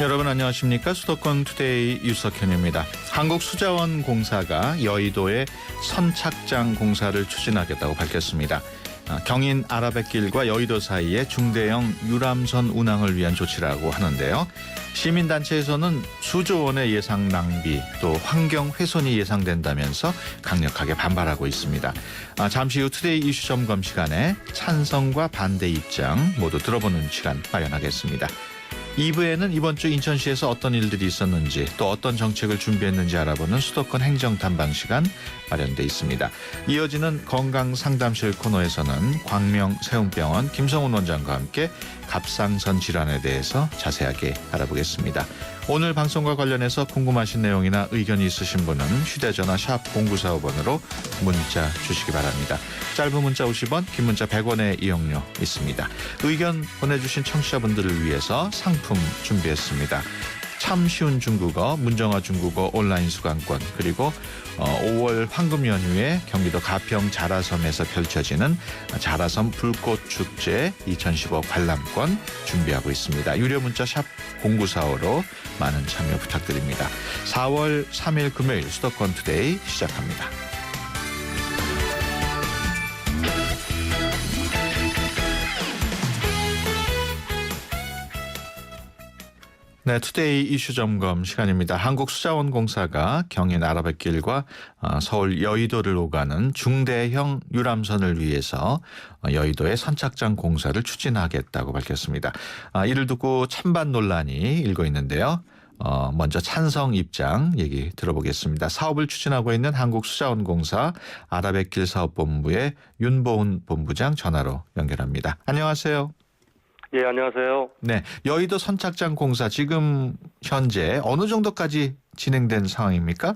여러분 안녕하십니까? 수도권 투데이 유석현입니다. 한국수자원공사가 여의도에 선착장 공사를 추진하겠다고 밝혔습니다. 경인 아라뱃길과 여의도 사이에 중대형 유람선 운항을 위한 조치라고 하는데요. 시민단체에서는 수조 원의 예상 낭비 또 환경 훼손이 예상된다면서 강력하게 반발하고 있습니다. 잠시 후 투데이 이슈 점검 시간에 찬성과 반대 입장 모두 들어보는 시간 마련하겠습니다. 2부에는 이번 주 인천시에서 어떤 일들이 있었는지 또 어떤 정책을 준비했는지 알아보는 수도권 행정탐방 시간 마련돼 있습니다. 이어지는 건강상담실 코너에서는 광명세움병원 김성훈 원장과 함께 갑상선 질환에 대해서 자세하게 알아보겠습니다. 오늘 방송과 관련해서 궁금하신 내용이나 의견이 있으신 분은 휴대전화 샵 0945번으로 문자 주시기 바랍니다. 짧은 문자 50원, 긴 문자 100원의 이용료 있습니다. 의견 보내주신 청취자분들을 위해서 상품 준비했습니다. 참 쉬운 중국어, 문정아 중국어 온라인 수강권, 그리고 5월 황금 연휴에 경기도 가평 자라섬에서 펼쳐지는 자라섬 불꽃축제 2015 관람권 준비하고 있습니다. 유료 문자 샵 0945로 많은 참여 부탁드립니다. 4월 3일 금요일 수도권 투데이 시작합니다. 네, 투데이 이슈 점검 시간입니다. 한국수자원공사가 경인 아라뱃길과 서울 여의도를 오가는 중대형 유람선을 위해서 여의도에 선착장 공사를 추진하겠다고 밝혔습니다. 이를 두고 찬반 논란이 일고 있는데요. 먼저 찬성 입장 얘기 들어보겠습니다. 사업을 추진하고 있는 한국수자원공사 아라뱃길 사업본부의 윤보훈 본부장 전화로 연결합니다. 안녕하세요. 예, 안녕하세요. 네, 여의도 선착장 공사 지금 현재 어느 정도까지 진행된 상황입니까?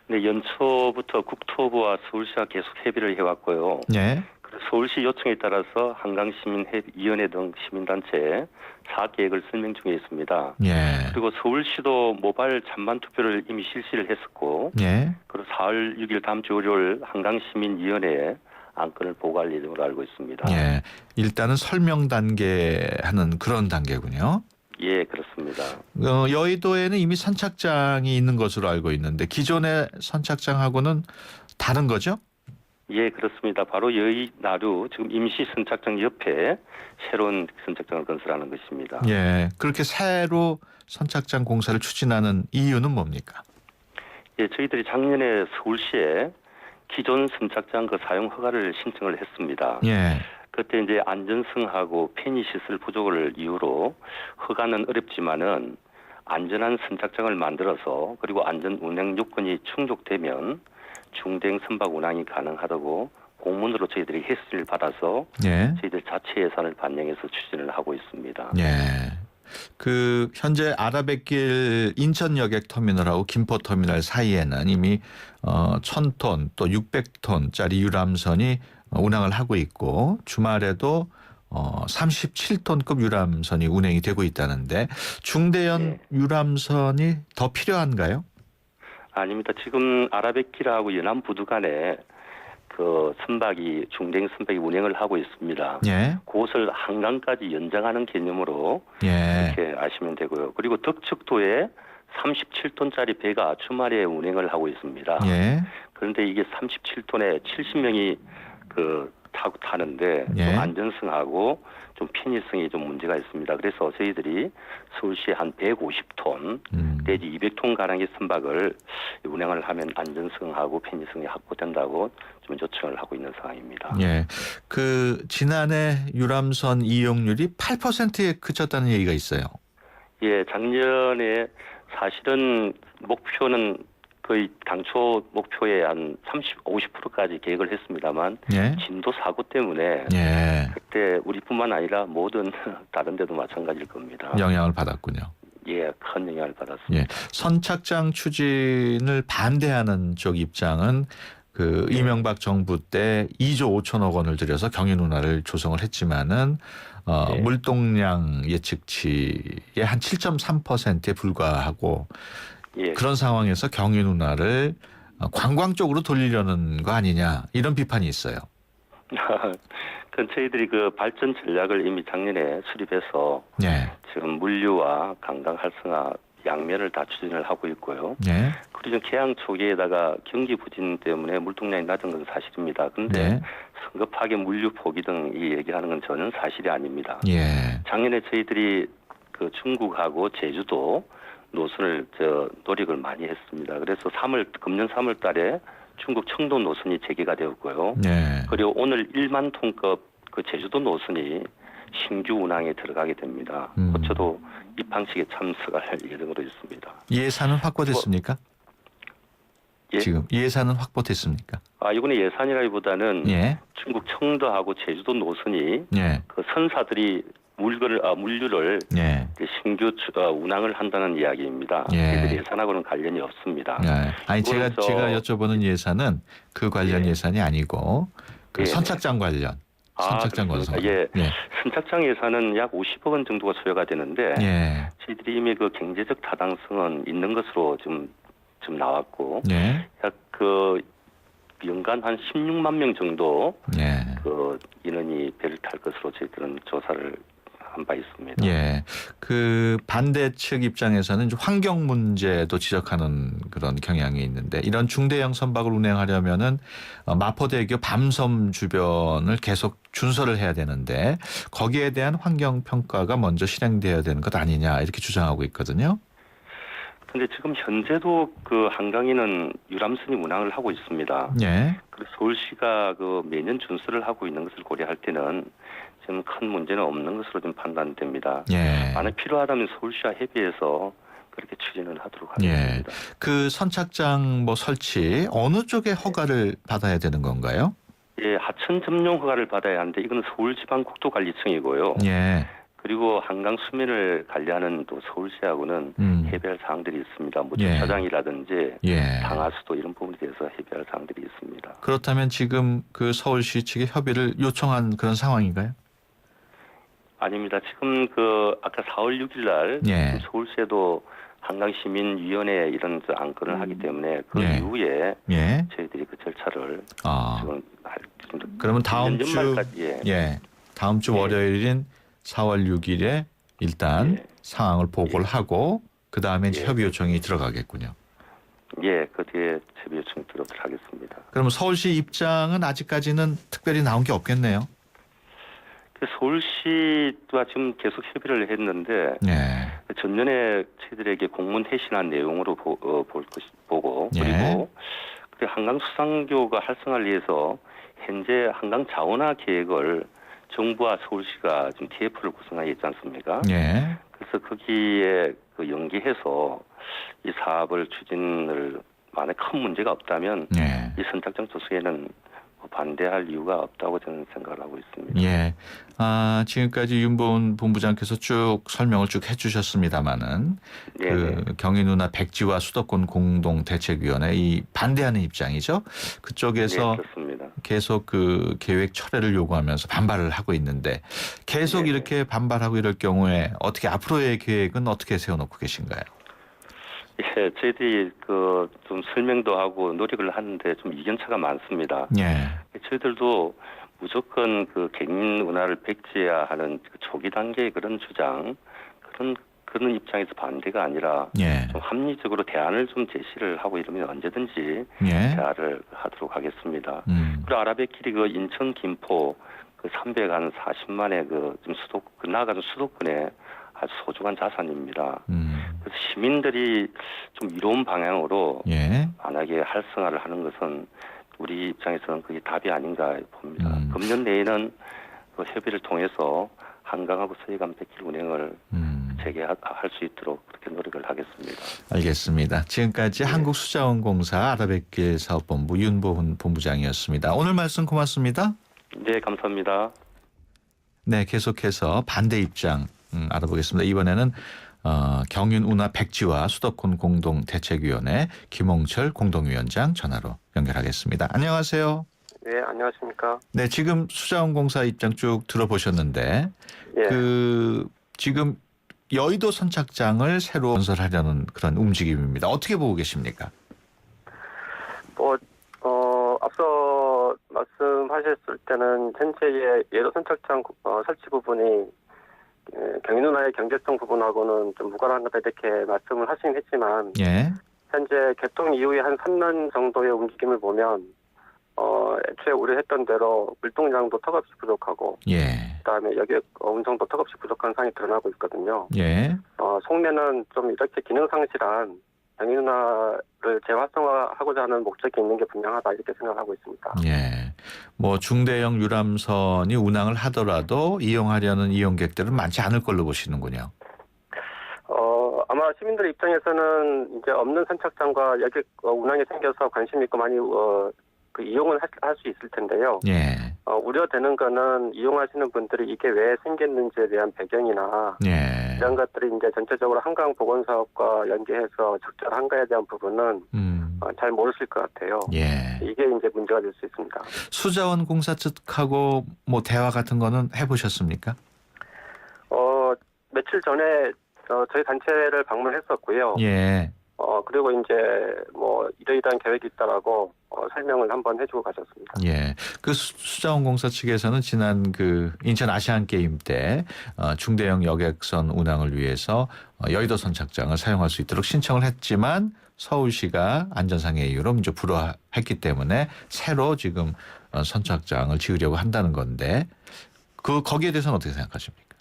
네, 연초부터 국토부와 서울시가 계속 협의를 해왔고요. 네. 서울시 요청에 따라서 한강시민협의위원회 등 시민단체에 사업계획을 설명 중에 있습니다. 예. 그리고 서울시도 모바일 찬반 투표를 이미 실시를 했었고, 예. 그리고 4월 6일 다음 주 월요일 한강시민위원회에 안건을 보고할 예정으로 알고 있습니다. 예. 일단은 설명 단계 하는 그런 단계군요. 예, 그렇습니다. 여의도에는 이미 선착장이 있는 것으로 알고 있는데 기존의 선착장하고는 다른 거죠? 예, 그렇습니다. 바로 여의나루 지금 임시 선착장 옆에 새로운 선착장을 건설하는 것입니다. 예. 그렇게 새로 선착장 공사를 추진하는 이유는 뭡니까? 예, 저희들이 작년에 서울시에 기존 선착장 그 사용 허가를 신청을 했습니다. 예. 그때 이제 안전성하고 편의 시설 부족을 이유로 허가는 어렵지만은 안전한 선착장을 만들어서 그리고 안전 운행 요건이 충족되면 중대형 선박 운항이 가능하다고 공문으로 저희들이 해수를 받아서 예. 저희들 자체 예산을 반영해서 추진을 하고 있습니다. 예. 현재 아라뱃길 인천 여객 터미널하고 김포 터미널 사이에는 이미 1,000톤 또 600톤짜리 유람선이 운항을 하고 있고 주말에도 37톤급 유람선이 운행이 되고 있다는데 중대형 유람선이 더 필요한가요? 아닙니다. 지금 아라뱃길하고 연안 부두 간에 그 선박이 중대형 선박이 운행을 하고 있습니다. 예. 그것을 한강까지 연장하는 개념으로 예. 이렇게 아시면 되고요. 그리고 덕척도에 37톤짜리 배가 주말에 운행을 하고 있습니다. 예. 그런데 이게 37톤에 70명이 타는데 예. 좀 안전성하고 좀 편의성이 좀 문제가 있습니다. 그래서 저희들이 서울시에 한 150톤 내지 200톤 가량의 선박을 운행을 하면 안전성하고 편의성이 확보된다고 좀 요청을 하고 있는 상황입니다. 예. 지난해 유람선 이용률이 8%에 그쳤다는 얘기가 있어요. 예, 작년에 사실은 목표는 거의 당초 목표에 한 50%까지 계획을 했습니다만 예. 진도 사고 때문에 예. 그때 우리뿐만 아니라 모든 다른 데도 마찬가지일 겁니다. 영향을 받았군요. 예, 큰 영향을 받았습니다. 예. 선착장 추진을 반대하는 쪽 입장은 이명박 정부 때 2조 5천억 원을 들여서 경인 운하를 조성을 했지만은 물동량 예측치의 한 7.3%에 불과하고 예. 그런 상황에서 경인 운하를 관광 쪽으로 돌리려는 거 아니냐 이런 비판이 있어요. 그 저희들이 그 발전 전략을 이미 작년에 수립해서 예. 지금 물류와 관광 활성화 양면을 다 추진을 하고 있고요. 예. 그리고 개항 초기에다가 경기 부진 때문에 물동량이 낮은 건 사실입니다. 그런데 네. 성급하게 물류 포기 등 이 얘기하는 건 전혀 사실이 아닙니다. 예. 작년에 저희들이 그 중국하고 제주도 노선을 노력을 많이 했습니다. 그래서 금년 3월 달에 중국 청도 노선이 재개가 되었고요. 예. 그리고 오늘 1만 톤급 그 제주도 노선이 신규 운항에 들어가게 됩니다. 저도 입항식에 참석할 예정으로 있습니다. 예산은 확보됐습니까? 예? 지금 예산은 확보됐습니까? 이번에 예산이라기보다는 예. 중국 청도하고 제주도 노선이 예. 그 선사들이 물류를 예. 신규 운항을 한다는 이야기입니다. 예. 예산하고는 관련이 없습니다. 예. 아니 제가 이거는 여쭤보는 예산은 그 관련 예. 예산이 아니고 그 예. 선착장 관련. 선착장 그렇습니까? 건설. 예. 예. 선착장 예산은 약 50억 원 정도가 소요가 되는데 예. 저희들이 이미 그 경제적 타당성은 있는 것으로 좀 나왔고 예. 약 그 연간 한 16만 명 정도 예. 그 인원이 배를 탈 것으로 저희들은 조사를 한 바 있습니다. 예. 그 반대 측 입장에서는 좀 환경 문제도 지적하는 그런 경향이 있는데 이런 중대형 선박을 운행하려면은 마포대교 밤섬 주변을 계속 준설을 해야 되는데 거기에 대한 환경 평가가 먼저 실행돼야 되는 것 아니냐 이렇게 주장하고 있거든요. 근데 지금 현재도 그 한강에는 유람선이 운항을 하고 있습니다. 예. 그래서 서울시가 그 매년 준수를 하고 있는 것을 고려할 때는 지금 큰 문제는 없는 것으로 좀 판단됩니다. 예. 만약 필요하다면 서울시와 협의해서 그렇게 추진을 하도록 예. 하겠습니다. 그 선착장 설치 어느 쪽에 허가를 받아야 되는 건가요? 예, 하천 점용 허가를 받아야 하는데 이거는 서울지방국토관리청이고요. 예. 그리고 한강 수면을 관리하는 또 서울시하고는 협의할 사항들이 있습니다. 뭐 예. 주차장이라든지 예. 방화수도 이런 부분에 대해서 협의할 사항들이 있습니다. 그렇다면 지금 그 서울시 측에 협의를 요청한 그런 상황인가요? 아닙니다. 지금 그 아까 4월 6일 날 예. 서울시에도 한강시민위원회 이런 안건을 하기 때문에 그 예. 이후에 예. 저희들이 그 절차를 지금 그러면 다음 년 주 연말까지 다음 주 예. 월요일인 4월 6일에 일단 예. 상황을 보고를 하고 그 다음에 예. 협의 요청이 들어가겠군요. 그 뒤에 협의 요청 들어오도록 하겠습니다. 그러면 서울시 입장은 아직까지는 특별히 나온 게 없겠네요. 그 서울시와 지금 계속 협의를 했는데 예. 전년에 저희들에게 공문 회신한 내용으로 보고 예. 그리고 한강 수상교가 활성화를 위해서 현재 한강 자원화 계획을 정부와 서울시가 지금 TF를 구성하고 있지 않습니까? 예. 그래서 거기에 그 연계해서 이 사업을 추진을 만약 큰 문제가 없다면 예. 이 선착장 조성에는 반대할 이유가 없다고 저는 생각을 하고 있습니다. 예. 지금까지 윤보은 본부장께서 쭉 설명을 쭉 해주셨습니다마는 그 경인 운하 백지화 수도권 공동대책위원회 이 반대하는 입장이죠. 그쪽에서 그렇습니다. 계속 그 계획 철회를 요구하면서 반발을 하고 있는데 계속 이렇게 반발하고 이럴 경우에 어떻게 앞으로의 계획은 어떻게 세워놓고 계신가요? 예, 저희들이 그 좀 설명도 하고 노력을 하는데 좀 이견차가 많습니다. 예. 저희들도 무조건 그 경인 운하를 백지화하는 그 초기 단계의 그런 주장, 그런 입장에서 반대가 아니라 예. 좀 합리적으로 대안을 좀 제시를 하고 이러면 언제든지 예. 대화를 하도록 하겠습니다. 그리고 아라뱃길이 그 인천 김포 그 340만의 그 좀 나아가는 수도권에 아주 소중한 자산입니다. 그래서 시민들이 좀 이로운 방향으로 예. 만약에 활성화를 하는 것은 우리 입장에서는 그게 답이 아닌가 봅니다. 금년 내에는 그 협의를 통해서 한강하고 서해간 백길 운행을 재개할 수 있도록 그렇게 노력을 하겠습니다. 알겠습니다. 지금까지 한국수자원공사 아라뱃길 사업본부 윤보은 본부장이었습니다. 오늘 말씀 고맙습니다. 네, 감사합니다. 네, 계속해서 반대 입장 알아보겠습니다. 이번에는 경인 운하 백지화 수도권 공동대책위원회 김홍철 공동위원장 전화로 연결하겠습니다. 안녕하세요. 네, 안녕하십니까. 네, 지금 수자원공사 입장 쭉 들어보셨는데 예. 지금 여의도 선착장을 새로 건설하려는 그런 움직임입니다. 어떻게 보고 계십니까? 앞서 말씀하셨을 때는 현재의 예로 선착장 설치 부분이 경인운하의 경제성 부분하고는 좀 무관한 거다 이렇게 말씀을 하시긴 했지만 예. 현재 개통 이후에 한 3년 정도의 움직임을 보면 애초에 우려했던 대로 물동량도 턱없이 부족하고 예. 그다음에 여객 운송도 턱없이 부족한 상황이 드러나고 있거든요. 예. 속내는 좀 이렇게 기능 상실한 경인운하를 재활성화하고자 하는 목적이 있는 게 분명하다 이렇게 생각하고 있습니다. 예. 뭐 중대형 유람선이 운항을 하더라도 이용하려는 이용객들은 많지 않을 걸로 보시는군요. 아마 시민들 입장에서는 이제 없는 선착장과 여객 운항이 생겨서 관심 있고 많이 그 이용을 할 수 있을 텐데요. 예. 우려되는 거는 이용하시는 분들이 이게 왜 생겼는지에 대한 배경이나 예. 이런 것들이 이제 전체적으로 한강 보건 사업과 연계해서 적절한가에 대한 부분은 잘 모르실 것 같아요. 예. 이게 이제 문제가 될 수 있습니다. 수자원 공사 측하고 뭐 대화 같은 거는 해보셨습니까? 며칠 전에 저희 단체를 방문했었고요. 예. 그리고 이제 뭐 이러이러한 계획이 있다라고 설명을 한번 해주고 가셨습니다. 예. 그 수자원 공사 측에서는 지난 그 인천 아시안 게임 때 중대형 여객선 운항을 위해서 여의도 선착장을 사용할 수 있도록 신청을 했지만 서울시가 안전상의 이유로 이제 불허했기 때문에 새로 지금 선착장을 지으려고 한다는 건데 거기에 대해서는 어떻게 생각하십니까?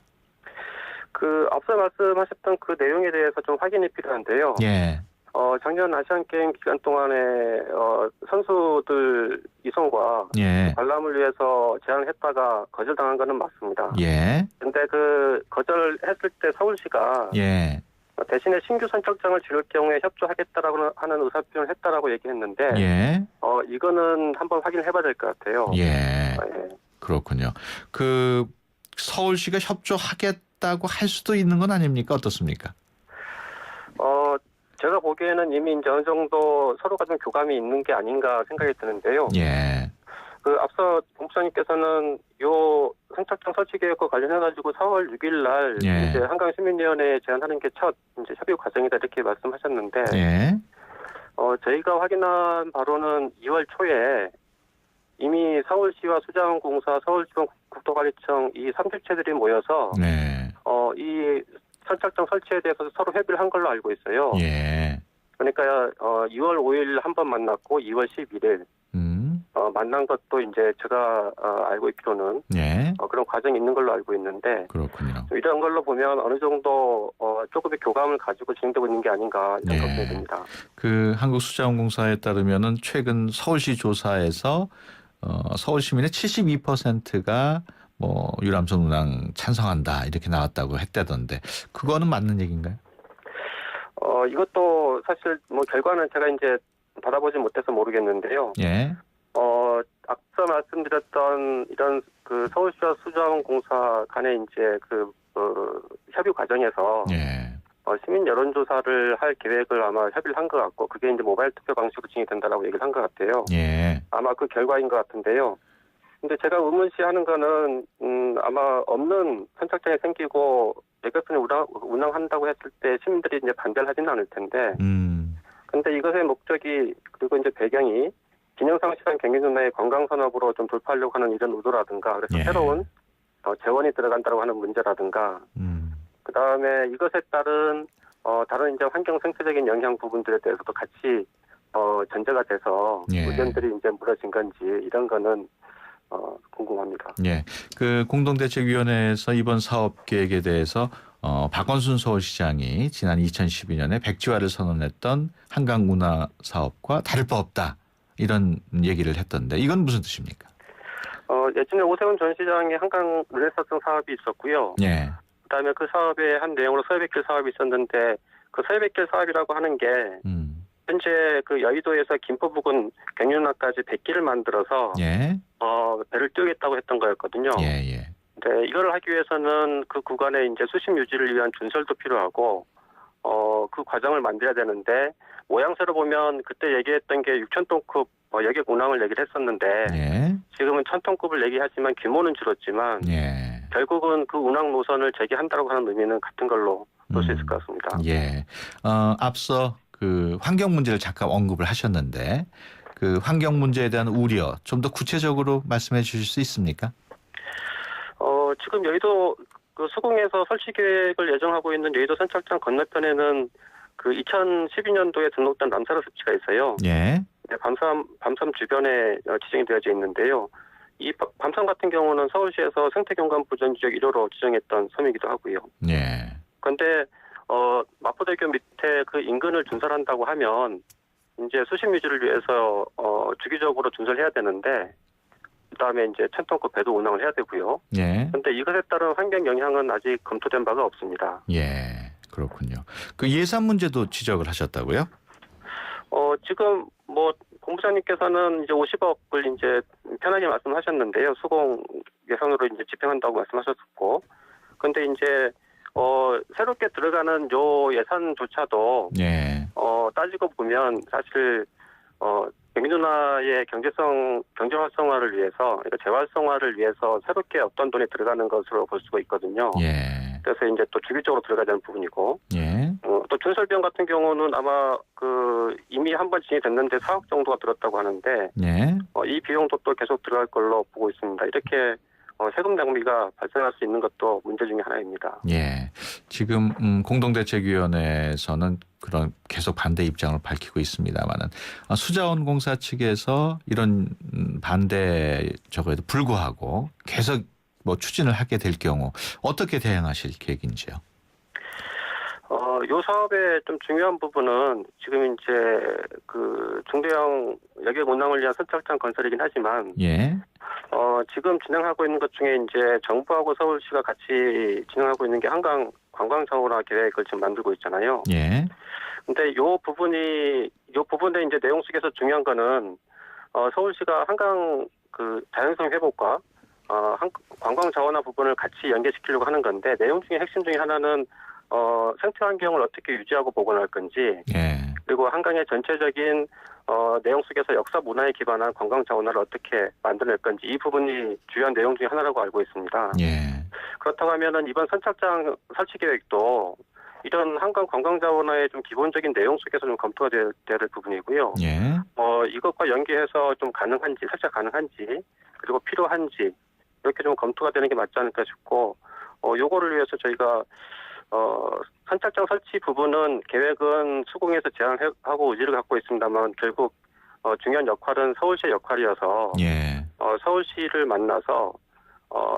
앞서 말씀하셨던 그 내용에 대해서 좀 확인이 필요한데요. 예. 작년 아시안 게임 기간 동안에 선수들 이송과 예. 관람을 위해서 제안을 했다가 거절당한 거는 맞습니다. 예. 근데 그 거절했을 때 서울시가 예. 대신에 신규 선착장을 지을 경우에 협조하겠다라고 하는 의사표현을 했다라고 얘기했는데 예. 이거는 한번 확인을 해봐야 될 것 같아요. 예. 예. 그렇군요. 그 서울시가 협조하겠다고 할 수도 있는 건 아닙니까? 어떻습니까? 제가 보기에는 이미 이제 어느 정도 서로가 좀 교감이 있는 게 아닌가 생각이 드는데요. 예. 앞서 본부장님께서는 요 선착장 설치 계획과 관련해가지고 4월 6일 날 예. 이제 한강시민위원회에 제안하는 게 첫 이제 협의 과정이다 이렇게 말씀하셨는데, 예. 저희가 확인한 바로는 2월 초에 이미 서울시와 수자원공사, 서울지방국토관리청 이 3주체들이 모여서 네. 이 선착장 설치에 대해서 서로 협의를 한 걸로 알고 있어요. 예. 그러니까 2월 5일 한 번 만났고 2월 11일 만난 것도 이제 제가 알고 있기로는 예. 그런 과정이 있는 걸로 알고 있는데 그렇군요. 이런 걸로 보면 어느 정도 조금의 교감을 가지고 진행되고 있는 게 아닌가 이런 네. 걱정이 듭니다. 그 한국수자원공사에 따르면은 최근 서울시 조사에서 서울 시민의 72%가 뭐 유람선 운항 찬성한다 이렇게 나왔다고 했다던데 그거는 맞는 얘기인가요? 이것도 사실 뭐 결과는 제가 이제 받아보지 못해서 모르겠는데요. 예. 앞서 말씀드렸던 이런 그 서울시와 수자원공사 간의 이제 그 협의 과정에서 예. 시민 여론조사를 할 계획을 아마 협의를 한 것 같고 그게 이제 모바일 투표 방식으로 진행된다라고 얘기를 한 것 같아요. 예. 아마 그 결과인 것 같은데요. 근데 제가 의문시하는 거는 아마 없는 선착장이 생기고 여객선이 운항한다고 했을 때 시민들이 이제 반대를 하지는 않을 텐데. 근데 이것의 목적이 그리고 이제 배경이 기능상실한 경인운하의 관광산업으로 좀 돌파하려고 하는 이런 의도라든가 그래서 예. 새로운 재원이 들어간다고 하는 문제라든가 그다음에 이것에 따른 다른 이제 환경 생태적인 영향 부분들에 대해서도 같이 전제가 돼서 예. 의견들이 이제 물어진 건지 이런 거는 궁금합니다. 예. 그 공동대책위원회에서 이번 사업 계획에 대해서 박원순 서울시장이 지난 2012년에 백지화를 선언했던 한강 운하 사업과 다를 바 없다 이런 얘기를 했던데 이건 무슨 뜻입니까? 예전에 오세훈 전 시장의 한강 르네상스 사업이 있었고요. 예. 그다음에 그 사업의 한 내용으로 서해백길 사업이 있었는데 그 서해백길 사업이라고 하는 게 현재 그 여의도에서 김포 부근 경인운하까지 100길을 만들어서 예. 배를 띄우겠다고 했던 거였거든요. 예. 예. 네, 이걸 하기 위해서는 그 구간에 이제 수심 유지를 위한 준설도 필요하고 그 과정을 만들어야 되는데 모양새로 보면 그때 얘기했던 게 6,000톤급 여객 운항을 얘기를 했었는데 예. 지금은 1,000톤급을 얘기하지만 규모는 줄었지만 예. 결국은 그 운항 노선을 재개한다고 하는 의미는 같은 걸로 볼 수 있을 것 같습니다. 예. 앞서 그 환경 문제를 잠깐 언급을 하셨는데 그 환경 문제에 대한 우려 좀 더 구체적으로 말씀해 주실 수 있습니까? 지금 여의도 그 수공에서 설치 계획을 예정하고 있는 여의도 선착장 건너편에는 그 2012년도에 등록된 람사르 습지가 있어요. 예. 네, 밤섬 주변에 지정이 되어져 있는데요. 이 밤섬 같은 경우는 서울시에서 생태경관 보전 지역 1호로 지정했던 섬이기도 하고요. 예. 그런데 마포대교 밑에 그 인근을 준설한다고 하면 이제 수심 유지를 위해서 주기적으로 준설해야 되는데 그다음에 이제 1000톤급 배도 운항을 해야 되고요. 예. 그런데 이것에 따른 환경 영향은 아직 검토된 바가 없습니다. 예. 그렇군요. 그 예산 문제도 지적을 하셨다고요? 지금 뭐 본부장님께서는 이제 50억을 이제 편하게 말씀하셨는데요. 수공 예산으로 이제 집행한다고 말씀하셨고, 근데 이제 새롭게 들어가는 요 예산조차도 예. 따지고 보면 사실 경기도나의 경제 활성화를 위해서, 그러니까 재활성화를 위해서 새롭게 어떤 돈이 들어가는 것으로 볼 수가 있거든요. 예. 그래서 이제 또 주기적으로 들어가야 되는 부분이고, 예. 또 준설 비용 같은 경우는 아마 이미 한 번 진행됐는데 4억 정도가 들었다고 하는데, 예. 이 비용도 또 계속 들어갈 걸로 보고 있습니다. 이렇게 세금 낭비가 발생할 수 있는 것도 문제 중에 하나입니다. 예. 지금 공동대책위원회에서는 그런 계속 반대 입장을 밝히고 있습니다만은 수자원공사 측에서 이런 반대 저거에도 불구하고 계속 뭐 추진을 하게 될 경우 어떻게 대응하실 계획인지요? 요 사업의 좀 중요한 부분은 지금 이제 그 중대형 여객 운항을 위한 선착장 건설이긴 하지만, 예. 지금 진행하고 있는 것 중에 이제 정부하고 서울시가 같이 진행하고 있는 게 한강 관광 자원화 계획을 지금 만들고 있잖아요. 예. 근데 요 부분에 이제 내용 속에서 중요한 거는 서울시가 한강 그 자연성 회복과 관광 자원화 부분을 같이 연계시키려고 하는 건데, 내용 중에 핵심 중에 하나는 생태 환경을 어떻게 유지하고 복원할 건지, 예. 그리고 한강의 전체적인 내용 속에서 역사 문화에 기반한 관광 자원화를 어떻게 만들어낼 건지, 이 부분이 주요한 내용 중에 하나라고 알고 있습니다. 예. 그렇다고 하면은 이번 선착장 설치 계획도 이런 한강 관광 자원화의 좀 기본적인 내용 속에서 좀 검토가 돼야 될 부분이고요. 예. 이것과 연계해서 좀 가능한지, 설치 가능한지, 그리고 필요한지 이렇게 좀 검토가 되는 게 맞지 않을까 싶고, 요거를 위해서 저희가 선착장 설치 부분은 계획은 수공에서 제안하고 의지를 갖고 있습니다만, 결국 중요한 역할은 서울시의 역할이어서 예. 서울시를 만나서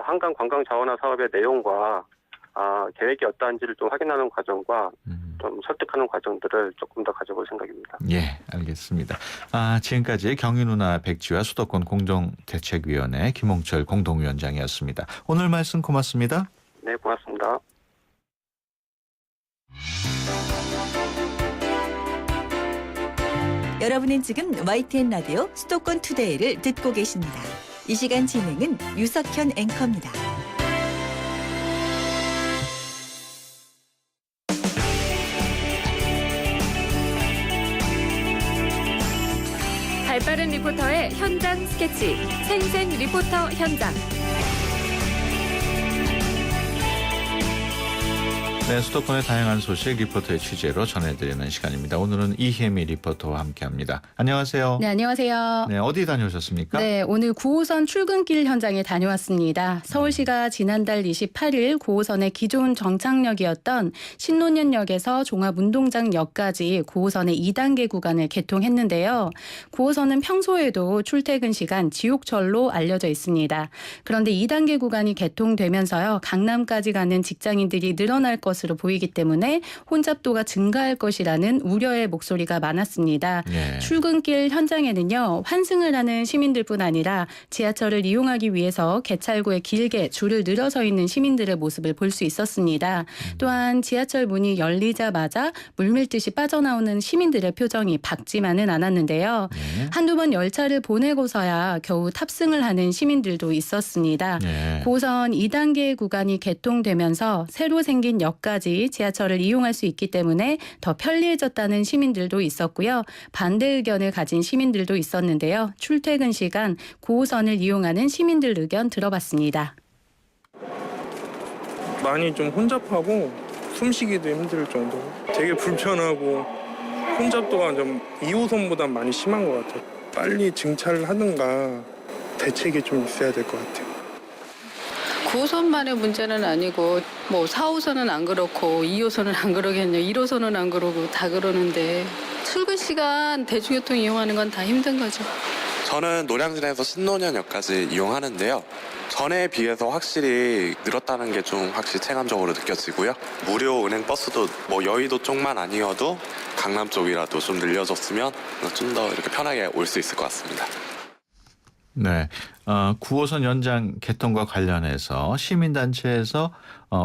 한강 관광 자원화 사업의 내용과 계획이 어떠한지를 좀 확인하는 과정과 좀 설득하는 과정들을 조금 더 가져볼 생각입니다. 예, 알겠습니다. 지금까지 경인운하 백지화 수도권 공동대책위원회 김홍철 공동위원장이었습니다. 오늘 말씀 고맙습니다. 네, 고맙습니다. 여러분은 지금 YTN 라디오 수도권 투데이를 듣고 계십니다. 이 시간 진행은 유석현 앵커입니다. 발빠른 리포터의 현장 스케치, 생생 리포터 현장. 네, 수도권의 다양한 소식 리포터의 취재로 전해드리는 시간입니다. 오늘은 이혜미 리포터와 함께합니다. 안녕하세요. 네, 안녕하세요. 네, 어디 다녀오셨습니까? 네, 오늘 9호선 출근길 현장에 다녀왔습니다. 서울시가 지난달 28일 9호선의 기존 정착역이었던 신논현역에서 종합운동장역까지 9호선의 2단계 구간을 개통했는데요. 9호선은 평소에도 출퇴근 시간 지옥철로 알려져 있습니다. 그런데 2단계 구간이 개통되면서요, 강남까지 가는 직장인들이 늘어날 것으로 보이기 때문에 혼잡도가 증가할 것이라는 우려의 목소리가 많았습니다. 예. 출근길 현장에는요, 환승을 하는 시민들뿐 아니라 지하철을 이용하기 위해서 개찰구에 길게 줄을 늘어서 있는 시민들의 모습을 볼 수 있었습니다. 또한 지하철 문이 열리자마자 물밀듯이 빠져나오는 시민들의 표정이 밝지만은 않았는데요. 예. 한두 번 열차를 보내고서야 겨우 탑승을 하는 시민들도 있었습니다. 예. 고선 2단계 구간이 개통되면서 새로 생긴 역까지 지하철을 이용할 수 있기 때문에 더 편리해졌다는 시민들도 있었고요. 반대 의견을 가진 시민들도 있었는데요. 출퇴근 시간 9호선을 이용하는 시민들 의견 들어봤습니다. 많이 좀 혼잡하고 숨쉬기도 힘들 정도. 되게 불편하고 혼잡도가 좀 2호선보다 많이 심한 것 같아요. 빨리 증차를 하든가 대책이 좀 있어야 될 것 같아요. 9호선만의 문제는 아니고 뭐 4호선은 안 그렇고 2호선은 안 그러겠냐, 1호선은 안 그러고 다 그러는데 출근 시간 대중교통 이용하는 건 다 힘든 거죠. 저는 노량진에서 신논현역까지 이용하는데요. 전에 비해서 확실히 늘었다는 게 좀 확실히 체감적으로 느껴지고요. 무료 은행 버스도 뭐 여의도 쪽만 아니어도 강남 쪽이라도 좀 늘려줬으면 좀 더 이렇게 편하게 올 수 있을 것 같습니다. 네, 9호선 연장 개통과 관련해서 시민단체에서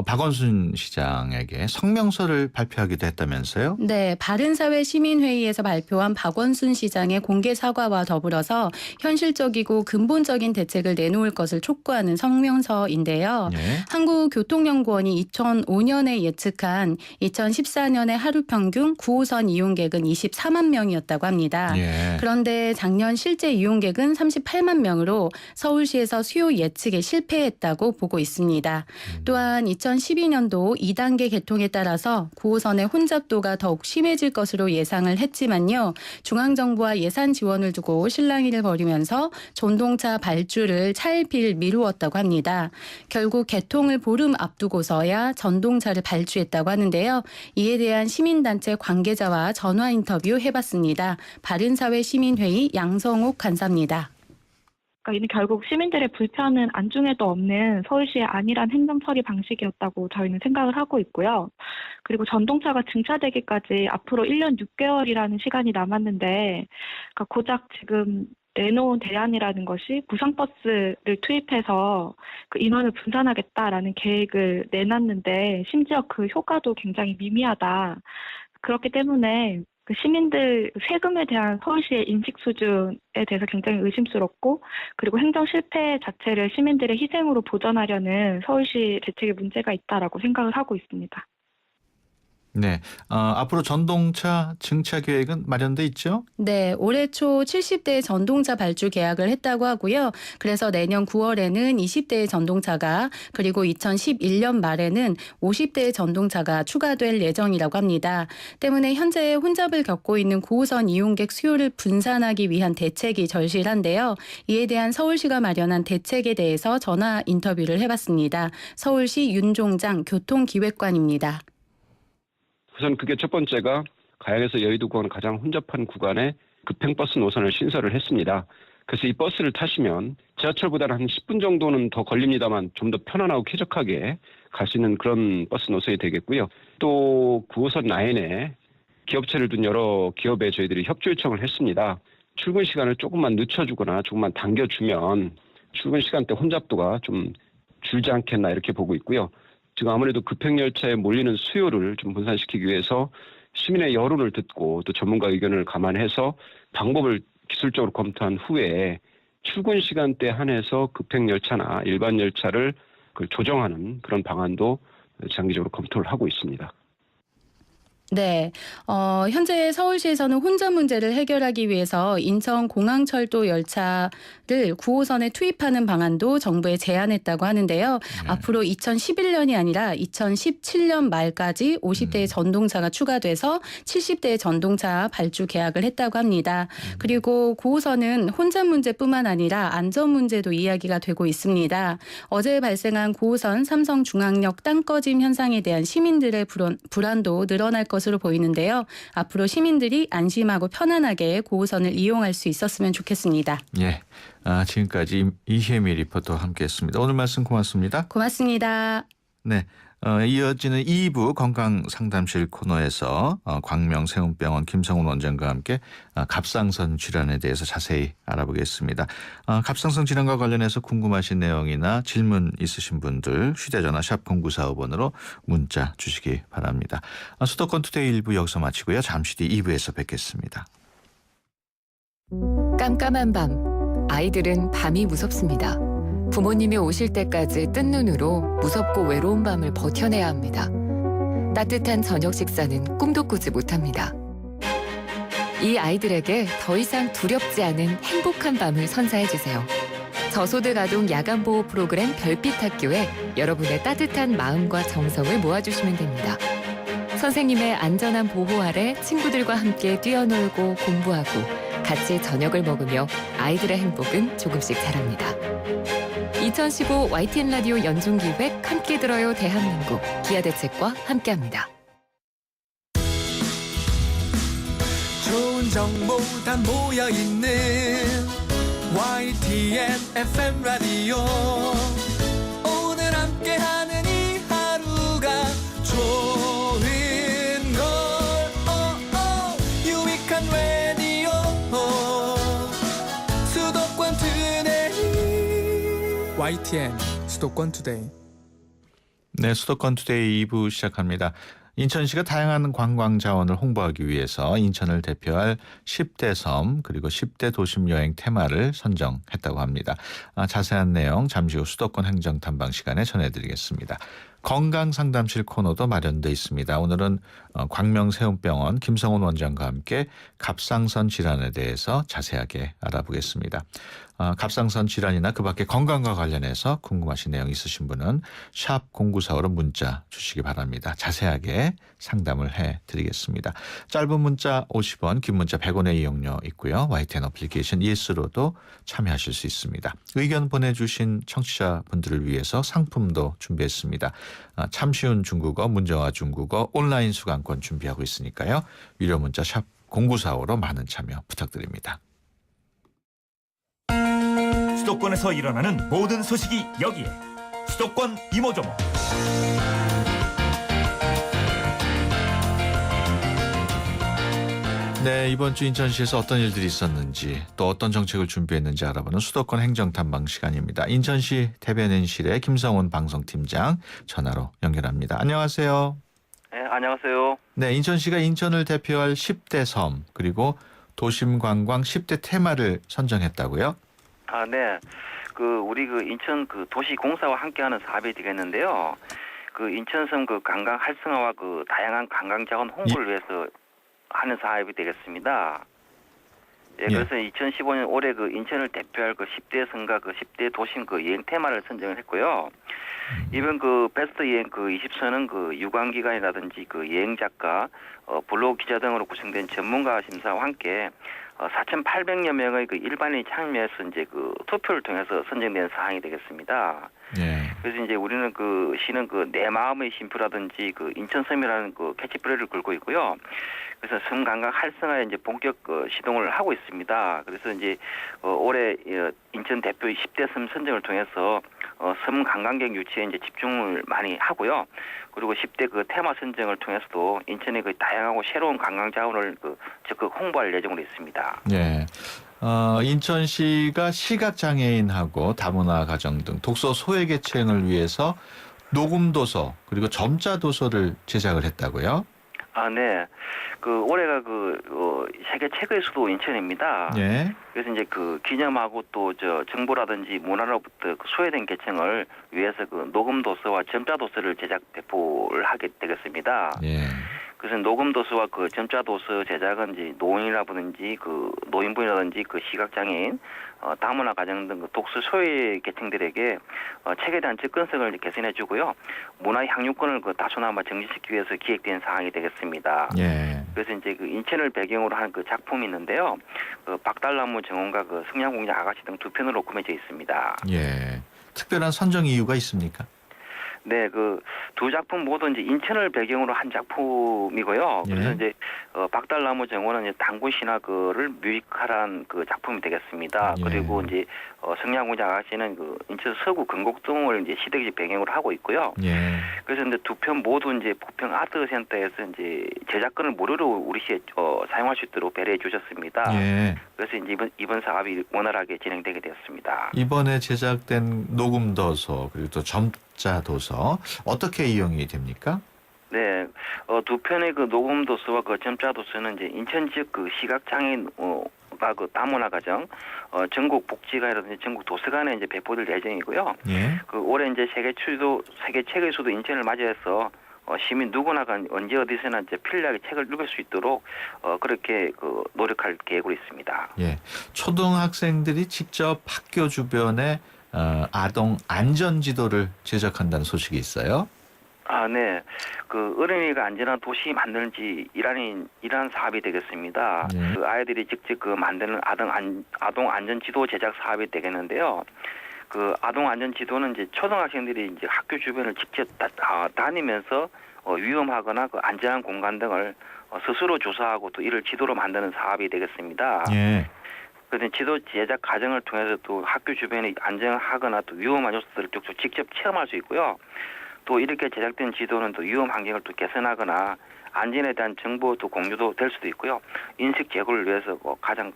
박원순 시장에게 성명서를 발표하기도 했다면서요? 네, 바른사회 시민회의에서 발표한 박원순 시장의 공개 사과와 더불어서 현실적이고 근본적인 대책을 내놓을 것을 촉구하는 성명서인데요. 네. 한국교통연구원이 2005년에 예측한 2014년의 하루 평균 9호선 이용객은 24만 명이었다고 합니다. 예. 그런데 작년 실제 이용객은 38만 명으로 서울시에서 수요 예측에 실패했다고 보고 있습니다. 또한 2012년도 2단계 개통에 따라서 9호선의 혼잡도가 더욱 심해질 것으로 예상을 했지만요. 중앙정부와 예산 지원을 두고 실랑이를 벌이면서 전동차 발주를 차일피일 미루었다고 합니다. 결국 개통을 보름 앞두고서야 전동차를 발주했다고 하는데요. 이에 대한 시민단체 관계자와 전화 인터뷰 해봤습니다. 바른사회 시민회의 양성옥 간사입니다. 이는 결국 시민들의 불편은 안중에도 없는 서울시의 안일한 행정 처리 방식이었다고 저희는 생각을 하고 있고요. 그리고 전동차가 증차되기까지 앞으로 1년 6개월이라는 시간이 남았는데 고작 지금 내놓은 대안이라는 것이 부상버스를 투입해서 그 인원을 분산하겠다라는 계획을 내놨는데 심지어 그 효과도 굉장히 미미하다. 그렇기 때문에 그 시민들 세금에 대한 서울시의 인식 수준에 대해서 굉장히 의심스럽고 그리고 행정 실패 자체를 시민들의 희생으로 보전하려는 서울시 대책에 문제가 있다라고 생각을 하고 있습니다. 네, 앞으로 전동차 증차 계획은 마련돼 있죠? 네, 올해 초 70대의 전동차 발주 계약을 했다고 하고요. 그래서 내년 9월에는 20대의 전동차가 그리고 2011년 말에는 50대의 전동차가 추가될 예정이라고 합니다. 때문에 현재 혼잡을 겪고 있는 9호선 이용객 수요를 분산하기 위한 대책이 절실한데요. 이에 대한 서울시가 마련한 대책에 대해서 전화 인터뷰를 해봤습니다. 서울시 윤종장 교통기획관입니다. 우선 그게 첫 번째가 가양에서 여의도 구간 가장 혼잡한 구간에 급행버스 노선을 신설을 했습니다. 그래서 이 버스를 타시면 지하철보다는 한 10분 정도는 더 걸립니다만 좀 더 편안하고 쾌적하게 갈 수 있는 그런 버스 노선이 되겠고요. 또 9호선 라인에 기업체를 둔 여러 기업에 저희들이 협조 요청을 했습니다. 출근 시간을 조금만 늦춰주거나 조금만 당겨주면 출근 시간대 혼잡도가 좀 줄지 않겠나 이렇게 보고 있고요. 지금 아무래도 급행열차에 몰리는 수요를 좀 분산시키기 위해서 시민의 여론을 듣고 또 전문가 의견을 감안해서 방법을 기술적으로 검토한 후에 출근 시간대에 한해서 급행열차나 일반 열차를 조정하는 그런 방안도 장기적으로 검토를 하고 있습니다. 네, 현재 서울시에서는 혼잡 문제를 해결하기 위해서 인천공항철도 열차를 9호선에 투입하는 방안도 정부에 제안했다고 하는데요. 네. 앞으로 2011년이 아니라 2017년 말까지 50대의 전동차가 추가돼서 70대의 전동차 발주 계약을 했다고 합니다. 그리고 9호선은 혼잡 문제뿐만 아니라 안전 문제도 이야기가 되고 있습니다. 어제 발생한 9호선 삼성중앙역 땅꺼짐 현상에 대한 시민들의 불안도 늘어날 것으로 보이는데요. 앞으로 시민들이 안심하고 편안하게 9호선을 이용할 수 있었으면 좋겠습니다. 예, 지금까지 이혜미 리포터와 함께했습니다. 오늘 말씀 고맙습니다. 고맙습니다. 네, 이어지는 2부 건강상담실 코너에서 광명세운병원 김성훈 원장과 함께 갑상선 질환에 대해서 자세히 알아보겠습니다. 갑상선 질환과 관련해서 궁금하신 내용이나 질문 있으신 분들 휴대전화 샵 0945번으로 문자 주시기 바랍니다. 수도권 투데이 1부 여기서 마치고요. 잠시 뒤 2부에서 뵙겠습니다. 깜깜한 밤, 아이들은 밤이 무섭습니다. 부모님이 오실 때까지 뜬 눈으로 무섭고 외로운 밤을 버텨내야 합니다. 따뜻한 저녁 식사는 꿈도 꾸지 못합니다. 이 아이들에게 더 이상 두렵지 않은 행복한 밤을 선사해주세요. 저소득 아동 야간보호 프로그램 별빛학교에 여러분의 따뜻한 마음과 정성을 모아주시면 됩니다. 선생님의 안전한 보호 아래 친구들과 함께 뛰어놀고 공부하고 같이 저녁을 먹으며 아이들의 행복은 조금씩 자랍니다. 2015 YTN 라디오 연중기획 함께 들어요 대한민국 기아대책과 함께합니다. 좋은 정보 다 모여있는 YTN FM 라디오 오늘 함께하는 이 하루가 좋은 걸 유익한 라디오 수도권 투데이 YTN 수도권 투데이. 네, 수도권 투데이 2부 시작합니다. 인천시가 다양한 관광 자원을 홍보하기 위해서 인천을 대표할 10대 섬 그리고 10대 도심 여행 테마를 선정했다고 합니다. 자세한 내용 잠시 후 수도권 행정탐방 시간에 전해드리겠습니다. 건강상담실 코너도 마련돼 있습니다. 오늘은 광명세운병원 김성훈 원장과 함께 갑상선 질환에 대해서 자세하게 알아보겠습니다. 갑상선 질환이나 그 밖에 건강과 관련해서 궁금하신 내용 있으신 분은 샵 0945로 문자 주시기 바랍니다. 자세하게 상담을 해드리겠습니다. 짧은 문자 50원, 긴 문자 100원의 이용료 있고요. YTN 어플리케이션 ES로도 참여하실 수 있습니다. 의견 보내주신 청취자분들을 위해서 상품도 준비했습니다. 참 쉬운 중국어, 문정아 중국어 온라인 수강권 준비하고 있으니까요. 유료 문자 샵 0945로 많은 참여 부탁드립니다. 수도권에서 일어나는 모든 소식이 여기에 수도권 이모저모. 네, 이번 주 인천시에서 어떤 일들이 있었는지 또 어떤 정책을 준비했는지 알아보는 수도권 행정탐방 시간입니다. 인천시 대변인실의 김성훈 방송팀장 전화로 연결합니다. 안녕하세요. 네, 안녕하세요. 네, 인천시가 인천을 대표할 10대 섬 그리고 도심 관광 10대 테마를 선정했다고요? 네. 우리 인천 도시공사와 함께하는 사업이 되겠는데요. 인천섬 관광 활성화와 다양한 관광 자원 홍보를 위해서 하는 사업이 되겠습니다. 예, 그래서 2015년 올해 인천을 대표할 10대 섬과 10대 도심 여행 테마를 선정을 했고요. 이번 베스트 여행 20선은 유관기관이라든지 여행 작가, 블로그 기자 등으로 구성된 전문가 심사와 함께 4,800여 명의 일반인이 참여해서 이제 투표를 통해서 선정된 사항이 되겠습니다. 네. 그래서 이제 우리는 시는 내 마음의 쉼표라든지 인천섬이라는 캐치프레이즈를 걸고 있고요. 그래서 섬 관광 활성화에 이제 본격 시동을 하고 있습니다. 그래서 이제 올해 인천 대표 10대 섬 선정을 통해서 섬 관광객 유치에 이제 집중을 많이 하고요. 그리고 10대 테마 선정을 통해서도 인천의 다양하고 새로운 관광 자원을 적극 홍보할 예정으로 있습니다. 네. 인천시가 시각장애인하고 다문화 가정 등 독서 소외계층을 위해서 녹음도서 그리고 점자도서를 제작을 했다고요? 네. 올해가 세계 책의 수도 인천입니다. 네. 그래서 이제 기념하고 또 정보라든지 문화로부터 소외된 계층을 위해서 녹음도서와 점자도서를 제작 배포를 하게 되겠습니다. 예. 그래서 녹음도서와 점자도서 제작은 이제 노인이라든지 노인분이라든지 시각장애인, 다문화 가정 등 독서 소외 계층들에게 책에 대한 접근성을 개선해주고요. 문화 향유권을 다소나마 정지시키기 위해서 기획된 사항이 되겠습니다. 예. 그래서 이제 인천을 배경으로 한 작품이 있는데요. 박달나무 정원과 성냥공자 아가씨 등 두 편으로 구매되어 있습니다. 예. 특별한 선정 이유가 있습니까? 네, 두 작품 모두 이제 인천을 배경으로 한 작품이고요. 그래서 이제 박달나무 정원은 이제 당군 신화를 뮤지컬한 작품이 되겠습니다. 예. 그리고 이제 성냥공자 아가씨는 인천 서구 건곡동을 이제 시대적 배경으로 하고 있고요. 예. 그래서 이제 두 편 모두 이제 부평 아트센터에서 이제 제작권을 무료로 우리 시에 사용할 수 있도록 배려해 주셨습니다. 예. 그래서 이제 이번 사업이 원활하게 진행되게 되었습니다. 이번에 제작된 녹음도서 그리고 또 점자도서 어떻게 이용이 됩니까? 네, 두 편의 녹음도서와 점자도서는 이제 인천 지역 시각장애인 다문화 가정 전국 복지관이라든지 전국 도서관에 이제 배포될 예정이고요. 예. 올해 이제 세계 책의 수도 인천을 맞이해서 시민 누구나 언제 어디서나 이제 편리하게 책을 읽을 수 있도록 그렇게 노력할 계획으로 있습니다. 예. 초등학생들이 직접 학교 주변에 아동 안전 지도를 제작한다는 소식이 있어요. 네. 그 어린이가 안전한 도시 만드는지 이러한 사업이 되겠습니다. 네. 그 아이들이 직접 그 만드는 아동 안전 지도 제작 사업이 되겠는데요. 그 아동 안전 지도는 이제 초등학생들이 이제 학교 주변을 직접 다니면서 위험하거나 그 안전한 공간 등을 스스로 조사하고 또 이를 지도로 만드는 사업이 되겠습니다. 예. 그래서 지도 제작 과정을 통해서 또 학교 주변에 안전하거나 또 위험한 요소들을 직접 체험할 수 있고요. 또 이렇게 제작된 지도는 또 위험 환경을 또 개선하거나 안전에 대한 정보 또 공유도 될 수도 있고요. 인식 제고를 위해서 가장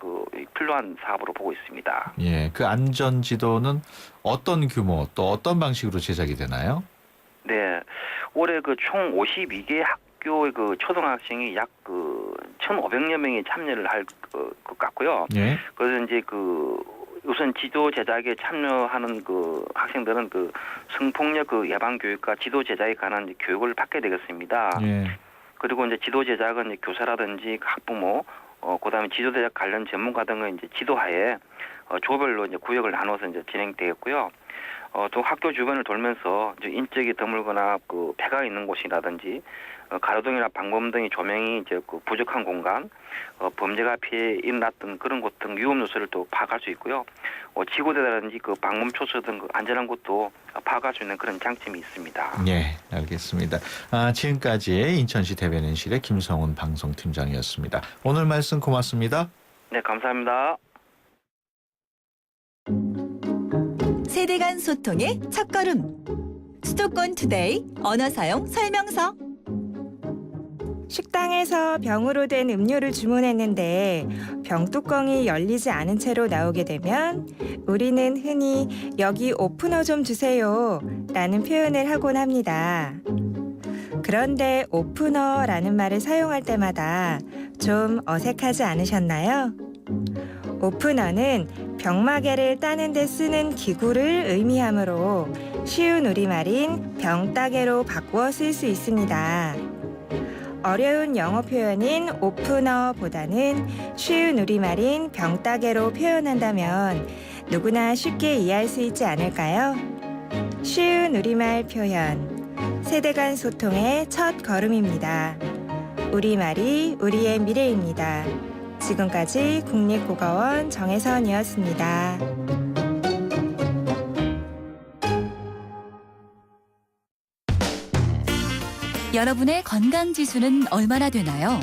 필요한 사업으로 보고 있습니다. 예. 그 안전 지도는 어떤 규모 또 어떤 방식으로 제작이 되나요? 네. 올해 그 총 52개 학교의 그 초등학생이 약 1,500여 명이 참여를 할 것 같고요. 예. 그래서 이제 우선 지도 제작에 참여하는 그 학생들은 그 성폭력 예방 교육과 지도 제작에 관한 교육을 받게 되겠습니다. 예. 그리고 이제 지도 제작은 이제 교사라든지 학부모, 그다음에 지도 제작 관련 전문가 등의 이제 지도하에 조별로 이제 구역을 나눠서 이제 진행되겠고요. 또 학교 주변을 돌면서 이제 인적이 드물거나 그 폐가 있는 곳이라든지 가로등이나 방범 등의 조명이 이제 부족한 공간, 범죄가 피해 일어났던 그런 곳 등 위험 요소를 또 파악할 수 있고요. 지구대라든지 그 방범 초소 등 안전한 곳도 파악할 수 있는 그런 장점이 있습니다. 예, 알겠습니다. 지금까지 인천시 대변인실의 김성훈 방송팀장이었습니다. 오늘 말씀 고맙습니다. 네, 감사합니다. 세대 간 소통의 첫걸음. 수도권 투데이 언어 사용 설명서. 식당에서 병으로 된 음료를 주문했는데 병뚜껑이 열리지 않은 채로 나오게 되면 우리는 흔히 여기 오프너 좀 주세요 라는 표현을 하곤 합니다. 그런데 오프너라는 말을 사용할 때마다 좀 어색하지 않으셨나요? 오프너는 병마개를 따는 데 쓰는 기구를 의미하므로 쉬운 우리말인 병따개로 바꾸어 쓸 수 있습니다. 어려운 영어 표현인 오프너보다는 쉬운 우리말인 병따개로 표현한다면 누구나 쉽게 이해할 수 있지 않을까요? 쉬운 우리말 표현, 세대 간 소통의 첫 걸음입니다. 우리말이 우리의 미래입니다. 지금까지 국립국어원 정혜선이었습니다. 여러분의 건강 지수는 얼마나 되나요?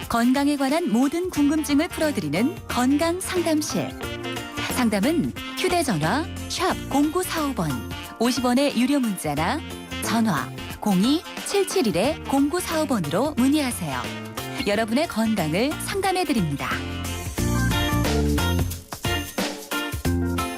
건강에 관한 모든 궁금증을 풀어드리는 건강 상담실. 상담은 휴대전화 샵 0945번 50원의 유료 문자나 전화 02-771-0945번으로 문의하세요. 여러분의 건강을 상담해드립니다.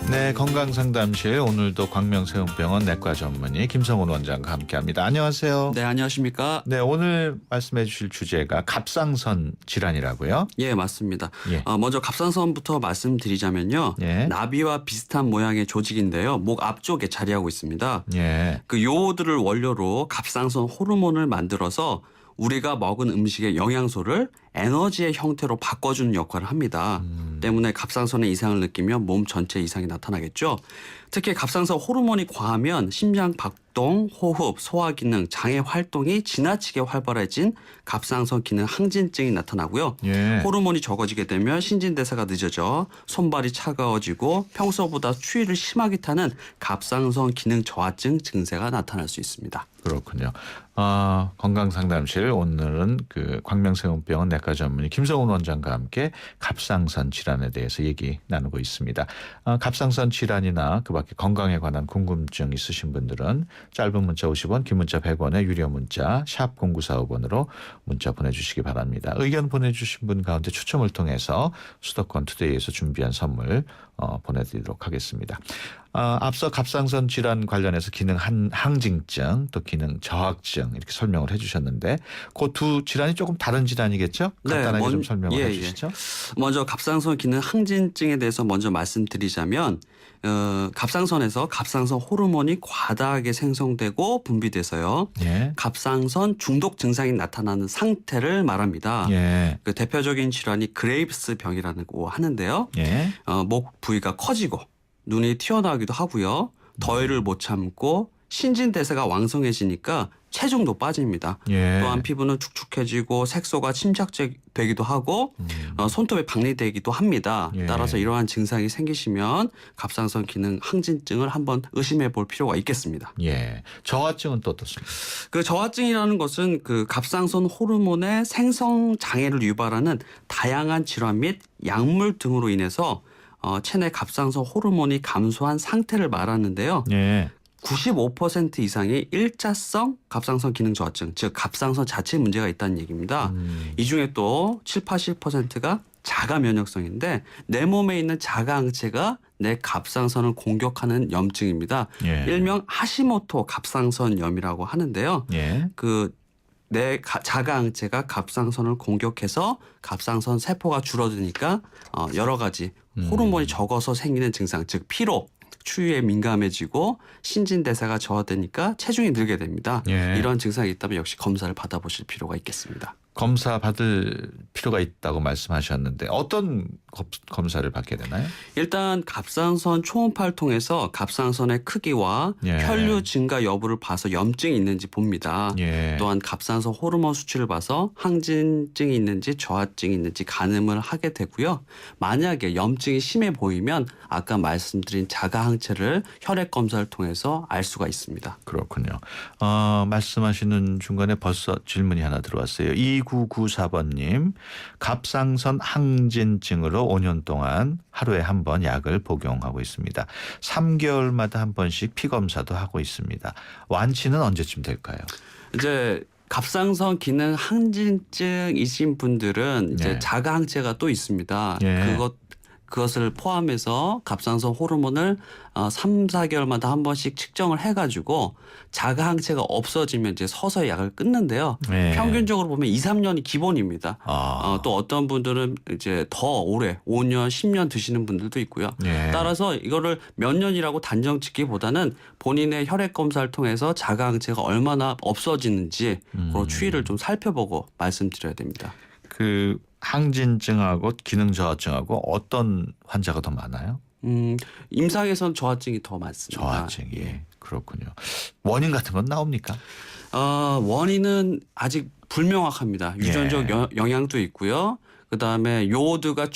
네, 건강상담실 오늘도 광명세운병원 내과 전문의 김성훈 원장과 함께합니다. 안녕하세요. 네, 안녕하십니까. 네, 오늘 말씀해 주실 주제가 갑상선 질환이라고요? 예, 맞습니다. 예. 먼저 갑상선부터 말씀드리자면요. 예. 나비와 비슷한 모양의 조직인데요. 목 앞쪽에 자리하고 있습니다. 예. 그 요오드를 원료로 갑상선 호르몬을 만들어서 우리가 먹은 음식의 영양소를 에너지의 형태로 바꿔주는 역할을 합니다. 때문에 갑상선에 이상을 느끼면 몸 전체 이상이 나타나겠죠. 특히 갑상선 호르몬이 과하면 심장 박동, 호흡, 소화 기능, 장의 활동이 지나치게 활발해진 갑상선 기능 항진증이 나타나고요. 예. 호르몬이 적어지게 되면 신진대사가 늦어져 손발이 차가워지고 평소보다 추위를 심하게 타는 갑상선 기능 저하증 증세가 나타날 수 있습니다. 그렇군요. 건강상담실 오늘은 그 광명세운병원 내과 전문의 김성훈 원장과 함께 갑상선 질환에 대해서 얘기 나누고 있습니다. 갑상선 질환이나 그밖에 건강에 관한 궁금증 있으신 분들은 짧은 문자 50원, 긴 문자 100원의 유료 문자 샵 0945번으로 문자 보내주시기 바랍니다. 의견 보내주신 분 가운데 추첨을 통해서 수도권 투데이에서 준비한 선물 보내드리도록 하겠습니다. 앞서 갑상선 질환 관련해서 기능 항진증 또 기능 저하증 이렇게 설명을 해주셨는데 그 두 질환이 조금 다른 질환이겠죠? 간단하게 좀 설명을 해주시죠. 먼저 갑상선 기능 항진증에 대해서 먼저 말씀드리자면 갑상선에서 갑상선 호르몬이 과다하게 생성되고 분비돼서요. 예. 갑상선 중독 증상이 나타나는 상태를 말합니다. 예. 그 대표적인 질환이 그레이브스 병이라고 하는데요. 예. 목 부위가 커지고 눈이 튀어나오기도 하고요. 더위를 못 참고 신진대사가 왕성해지니까 체중도 빠집니다. 예. 또한 피부는 축축해지고 색소가 침착되기도 하고 손톱에 박리되기도 합니다. 예. 따라서 이러한 증상이 생기시면 갑상선 기능 항진증을 한번 의심해 볼 필요가 있겠습니다. 예. 저하증은 또 어떻습니까? 그 저하증이라는 것은 그 갑상선 호르몬의 생성 장애를 유발하는 다양한 질환 및 약물 등으로 인해서 체내 갑상선 호르몬이 감소한 상태를 말하는데요. 예. 95% 이상이 일자성 갑상선 기능 저하증, 즉 갑상선 자체에 문제가 있다는 얘기입니다. 이 중에 또 7, 80%가 자가 면역성인데 내 몸에 있는 자가 항체가 내 갑상선을 공격하는 염증입니다. 예. 일명 하시모토 갑상선염이라고 하는데요. 예. 내 자가 항체가 갑상선을 공격해서 갑상선 세포가 줄어드니까 여러 가지 호르몬이 적어서 생기는 증상, 즉 피로, 추위에 민감해지고 신진대사가 저하되니까 체중이 늘게 됩니다. 예. 이런 증상이 있다면 역시 검사를 받아보실 필요가 있겠습니다. 검사 받을 필요가 있다고 말씀하셨는데 어떤 검사를 받게 되나요? 일단 갑상선 초음파를 통해서 갑상선의 크기와 예. 혈류 증가 여부를 봐서 염증이 있는지 봅니다. 예. 또한 갑상선 호르몬 수치를 봐서 항진증이 있는지 저하증이 있는지 가늠을 하게 되고요. 만약에 염증이 심해 보이면 아까 말씀드린 자가 항체를 혈액 검사를 통해서 알 수가 있습니다. 그렇군요. 말씀하시는 중간에 벌써 질문이 하나 들어왔어요. 2994번님, 갑상선 항진증으로 5년 동안 하루에 한 번 약을 복용하고 있습니다. 3개월마다 한 번씩 피 검사도 하고 있습니다. 완치는 언제쯤 될까요? 이제 갑상선 기능 항진증이신 분들은 이제 예. 자가 항체가 또 있습니다. 예. 그것을 포함해서 갑상선 호르몬을 3, 4개월마다 한 번씩 측정을 해가지고 자가 항체가 없어지면 이제 서서히 약을 끊는데요. 예. 평균적으로 보면 2, 3년이 기본입니다. 또 어떤 분들은 이제 더 오래 5년, 10년 드시는 분들도 있고요. 예. 따라서 이거를 몇 년이라고 단정 짓기보다는 본인의 혈액 검사를 통해서 자가 항체가 얼마나 없어지는지 그런 추이를 좀 살펴보고 말씀드려야 됩니다. 그 항진증하고 기능 저하증하고 어떤 환자가 더 많아요? 임상에선 저하증이 더 많습니다. 저하증이. 예. 그렇군요. 원인 같은 건 나옵니까? 원인은 아직 불명확합니다. 유전적 영향도 있고요. 그다음에 요오드가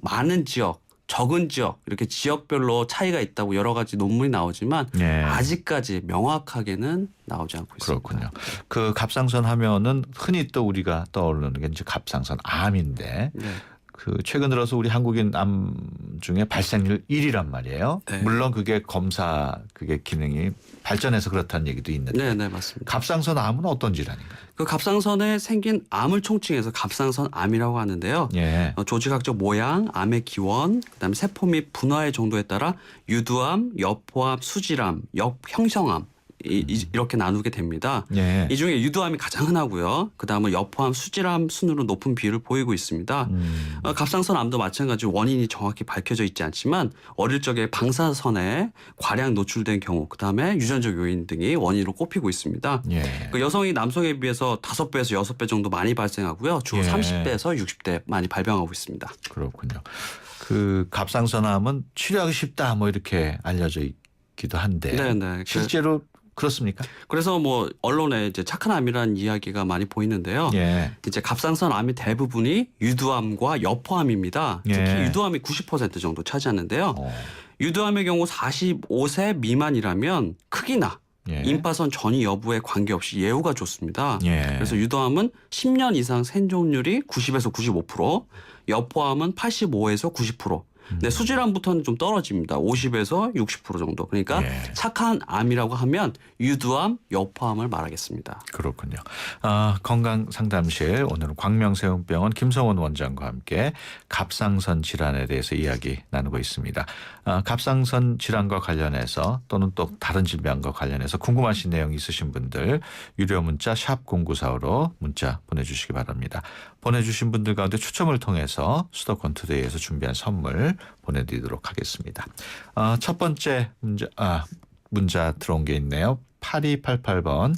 많은 지역, 적은 지역 이렇게 지역별로 차이가 있다고 여러 가지 논문이 나오지만 아직까지 명확하게는 나오지 않고 있습니다. 그렇군요. 그 갑상선 하면은 흔히 또 우리가 떠오르는 게 이제 갑상선 암인데 그 최근 들어서 우리 한국인 암 중에 발생률 1위란 말이에요. 네. 물론 그게 검사 그게 기능이 발전해서 그렇다는 얘기도 있는데. 네, 맞습니다. 갑상선 암은 어떤 질환인가요? 그 갑상선에 생긴 암을 총칭해서 갑상선 암이라고 하는데요. 예. 조직학적 모양, 암의 기원, 그다음에 세포 및 분화의 정도에 따라 유두암, 여포암, 수질암, 역형성암 이렇게 나누게 됩니다. 예. 이 중에 유두암이 가장 흔하고요. 그다음은 여포암, 수질암 순으로 높은 비율을 보이고 있습니다. 갑상선 암도 마찬가지로 원인이 정확히 밝혀져 있지 않지만 어릴 적에 방사선에 과량 노출된 경우, 그다음에 유전적 요인 등이 원인으로 꼽히고 있습니다. 예. 그 여성이 남성에 비해서 5배에서 6배 정도 많이 발생하고요. 주 30대에서 60대 많이 발병하고 있습니다. 그렇군요. 그 갑상선 암은 치료하기 쉽다 뭐 이렇게 알려져 있기도 한데 실제로 그렇습니까? 그래서 언론에 이제 착한 암이라는 이야기가 많이 보이는데요. 이제 갑상선 암의 대부분이 유두암과 여포암입니다. 특히 유두암이 90% 정도 차지하는데요. 유두암의 경우 45세 미만이라면 크기나 임파선 전이 여부에 관계없이 예후가 좋습니다. 그래서 유두암은 10년 이상 생존율이 90에서 95%, 여포암은 85에서 90%. 네, 수질암부터는 좀 떨어집니다. 50에서 60% 정도. 그러니까 착한 암이라고 하면 유두암, 여포암을 말하겠습니다. 그렇군요. 건강상담실 오늘은 광명세운병원 김성원 원장과 함께 갑상선 질환에 대해서 이야기 나누고 있습니다. 갑상선 질환과 관련해서 또는 또 다른 질병과 관련해서 궁금하신 내용 있으신 분들 유료 문자 샵 0945로 문자 보내주시기 바랍니다. 보내주신 분들 가운데 추첨을 통해서 수도권 투데이에서 준비한 선물 보내드리도록 하겠습니다. 첫 번째 문자 들어온 게 있네요. 8288번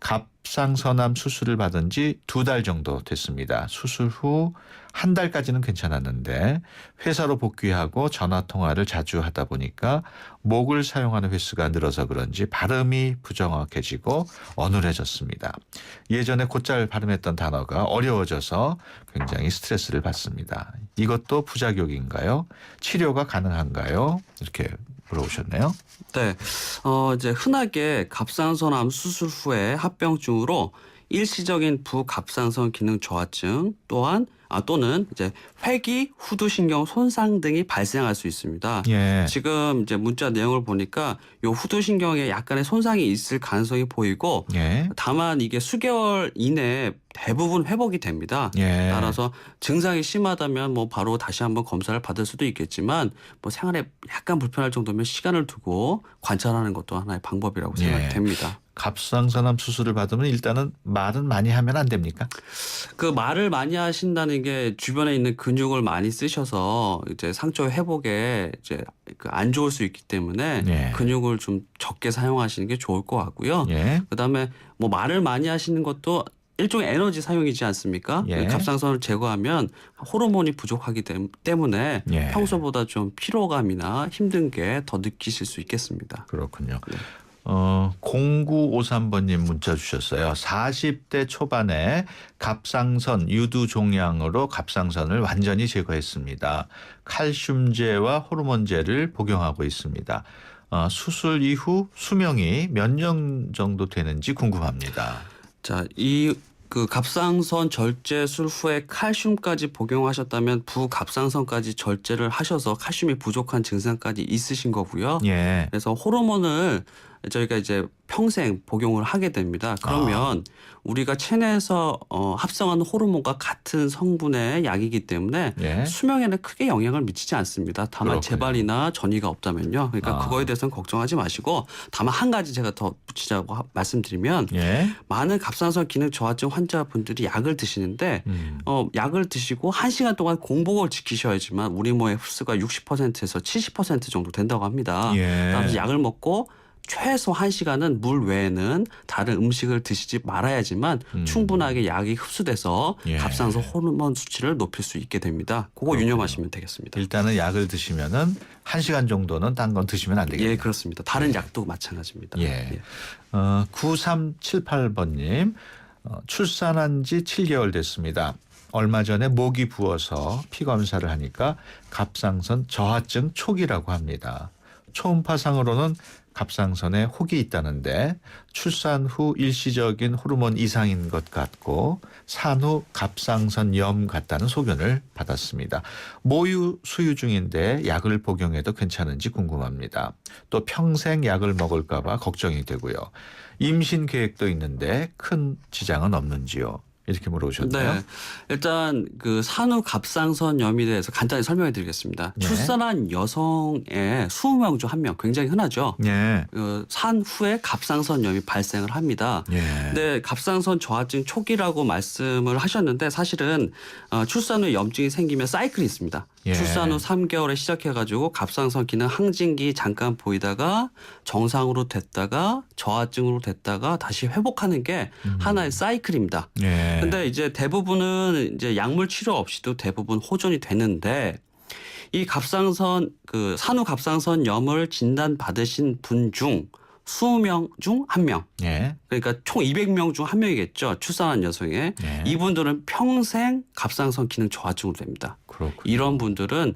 갑상선암 수술을 받은 지 2달 정도 됐습니다. 수술 후 한 달까지는 괜찮았는데 회사로 복귀하고 전화통화를 자주 하다 보니까 목을 사용하는 횟수가 늘어서 그런지 발음이 부정확해지고 어눌해졌습니다. 예전에 곧잘 발음했던 단어가 어려워져서 굉장히 스트레스를 받습니다. 이것도 부작용인가요? 치료가 가능한가요? 이렇게 물어보셨네요. 네, 이제 흔하게 갑상선암 수술 후에 합병증으로 일시적인 부갑상선 기능 저하증 또는 이제 회귀, 후두신경 손상 등이 발생할 수 있습니다. 예. 지금 이제 문자 내용을 보니까 요 후두신경에 약간의 손상이 있을 가능성이 보이고 예. 다만 이게 수개월 이내에 대부분 회복이 됩니다. 예. 따라서 증상이 심하다면 뭐 바로 다시 한번 검사를 받을 수도 있겠지만 뭐 생활에 약간 불편할 정도면 시간을 두고 관찰하는 것도 하나의 방법이라고 생각이 예. 됩니다. 갑상선암 수술을 받으면 일단은 말은 많이 하면 안 됩니까? 그 말을 많이 하신다는 게 주변에 있는 근육을 많이 쓰셔서 이제 상처 회복에 이제 안 좋을 수 있기 때문에 예. 근육을 좀 적게 사용하시는 게 좋을 것 같고요. 예. 그다음에 뭐 말을 많이 하시는 것도 일종의 에너지 사용이지 않습니까? 예. 갑상선을 제거하면 호르몬이 부족하기 때문에 예. 평소보다 좀 피로감이나 힘든 게 더 느끼실 수 있겠습니다. 그렇군요. 네. 0953번님 문자 주셨어요. 40대 초반에 갑상선 유두 종양으로 갑상선을 완전히 제거했습니다. 칼슘제와 호르몬제를 복용하고 있습니다. 수술 이후 수명이 몇 년 정도 되는지 궁금합니다. 자, 그 갑상선 절제술 후에 칼슘까지 복용하셨다면 부갑상선까지 절제를 하셔서 칼슘이 부족한 증상까지 있으신 거고요. 예. 그래서 호르몬을 저희가 이제 평생 복용을 하게 됩니다. 그러면 우리가 체내에서 합성하는 호르몬과 같은 성분의 약이기 때문에 예. 수명에는 크게 영향을 미치지 않습니다. 다만 그렇군요. 재발이나 전이가 없다면요. 그러니까 그거에 대해서는 걱정하지 마시고 다만 한 가지 제가 더 붙이자고 말씀드리면 예. 많은 갑상선 기능 저하증 환자분들이 약을 드시는데 약을 드시고 1시간 동안 공복을 지키셔야지만 우리 몸의 흡수가 60%에서 70% 정도 된다고 합니다. 예. 따라서 약을 먹고 최소 1시간은 물 외에는 다른 음식을 드시지 말아야지만 충분하게 약이 흡수돼서 예. 갑상선 호르몬 수치를 높일 수 있게 됩니다. 그거 그렇군요. 유념하시면 되겠습니다. 일단은 약을 드시면은 1시간 정도는 딴 건 드시면 안 되겠네요. 예, 그렇습니다. 다른 약도 마찬가지입니다. 예. 9378번님 출산한 지 7개월 됐습니다. 얼마 전에 목이 부어서 피 검사를 하니까 갑상선 저하증 초기라고 합니다. 초음파상으로는 갑상선에 혹이 있다는데 출산 후 일시적인 호르몬 이상인 것 같고 산후 갑상선염 같다는 소견을 받았습니다. 모유 수유 중인데 약을 복용해도 괜찮은지 궁금합니다. 또 평생 약을 먹을까 봐 걱정이 되고요. 임신 계획도 있는데 큰 지장은 없는지요? 이렇게 물어보셨나요? 네. 일단 그 산후 갑상선염에 대해서 간단히 설명해 드리겠습니다. 네. 출산한 여성의 20명 중 1명 굉장히 흔하죠. 네. 산 후에 갑상선염이 발생을 합니다. 예. 근데 갑상선 저하증 초기라고 말씀을 하셨는데 사실은 출산 후에 염증이 생기면 사이클이 있습니다. 예. 출산 후 3개월에 시작해가지고 갑상선 기능 항진기 잠깐 보이다가 정상으로 됐다가 저하증으로 됐다가 다시 회복하는 게 하나의 사이클입니다. 예. 근데 이제 대부분은 이제 약물 치료 없이도 대부분 호전이 되는데 이 갑상선 그 산후 갑상선염을 진단 받으신 분 중 20명 중 1명. 예. 그러니까 총 200명 중 1명이겠죠. 출산한 여성에. 예. 이분들은 평생 갑상선 기능 저하증으로 됩니다. 그렇군요. 이런 분들은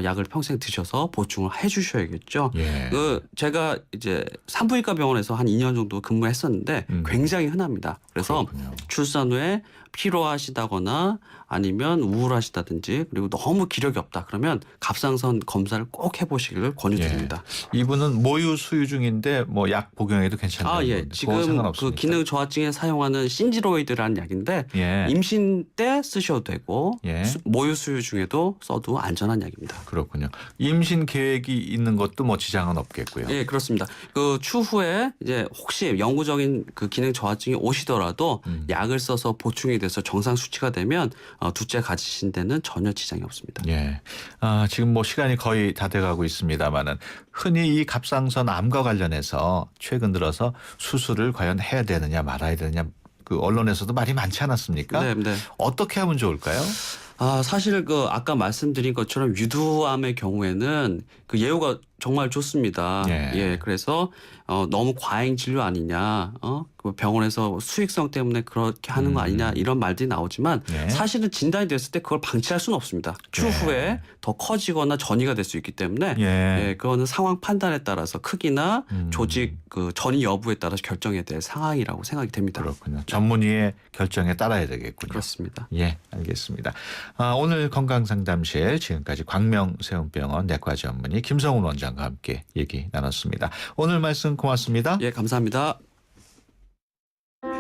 약을 평생 드셔서 보충을 해 주셔야겠죠. 예. 제가 이제 산부인과 병원에서 한 2년 정도 근무했었는데 굉장히 흔합니다. 그래서 그렇군요. 출산 후에 피로하시다거나 아니면 우울하시다든지 그리고 너무 기력이 없다 그러면 갑상선 검사를 꼭 해보시기를 권유드립니다. 예. 이분은 모유 수유 중인데 뭐 약 복용해도 괜찮다는 예. 건데 지금 그 기능 저하증에 사용하는 신지로이드라는 약인데 예. 임신 때 쓰셔도 되고 예. 모유 수유 중에도 써도 안전한 약입니다. 그렇군요. 임신 계획이 있는 것도 뭐 지장은 없겠고요. 예, 그렇습니다. 그 추후에 이제 혹시 영구적인 그 기능 저하증이 오시더라도 약을 써서 보충이 돼서 정상 수치가 되면 둘째 가지신 데는 전혀 지장이 없습니다. 예. 지금 뭐 시간이 거의 다 돼가고 있습니다만은 흔히 이 갑상선 암과 관련해서 최근 들어서 수술을 과연 해야 되느냐 말아야 되느냐 그 언론에서도 말이 많지 않았습니까? 네, 네. 어떻게 하면 좋을까요? 사실 그 아까 말씀드린 것처럼 유두암의 경우에는 그 예후가 정말 좋습니다. 예, 그래서 너무 과잉 진료 아니냐, 그 병원에서 수익성 때문에 그렇게 하는 거 아니냐 이런 말들이 나오지만 사실은 진단이 됐을 때 그걸 방치할 수는 없습니다. 추후에 더 커지거나 전이가 될 수 있기 때문에 그거는 상황 판단에 따라서 크기나 조직 그 전이 여부에 따라서 결정해야 될 상황이라고 생각이 됩니다. 그렇군요. 전문의의 결정에 따라야 되겠군요. 그렇습니다. 예, 알겠습니다. 오늘 건강상담실 지금까지 광명세운병원 내과 전문의 김성훈 원장과 함께 얘기 나눴습니다. 오늘 말씀 고맙습니다. 예, 감사합니다.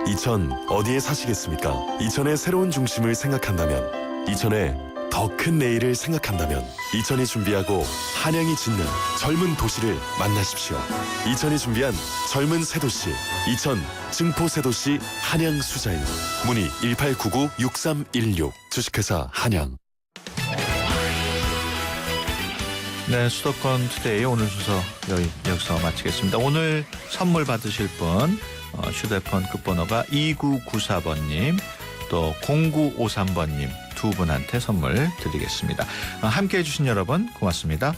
이천 어디에 사시겠습니까? 이천의 새로운 중심을 생각한다면, 이천의 더 큰 내일을 생각한다면 이천이 준비하고 한양이 짓는 젊은 도시를 만나십시오. 이천이 준비한 젊은 새도시, 이천 증포새도시 한양 수자인. 문의 1899-6316 주식회사 한양. 네, 수도권 투데이 오늘 순서 여기서 마치겠습니다. 오늘 선물 받으실 분 휴대폰 끝번호가 2994번님 또 0953번님 두 분한테 선물 드리겠습니다. 함께해 주신 여러분 고맙습니다.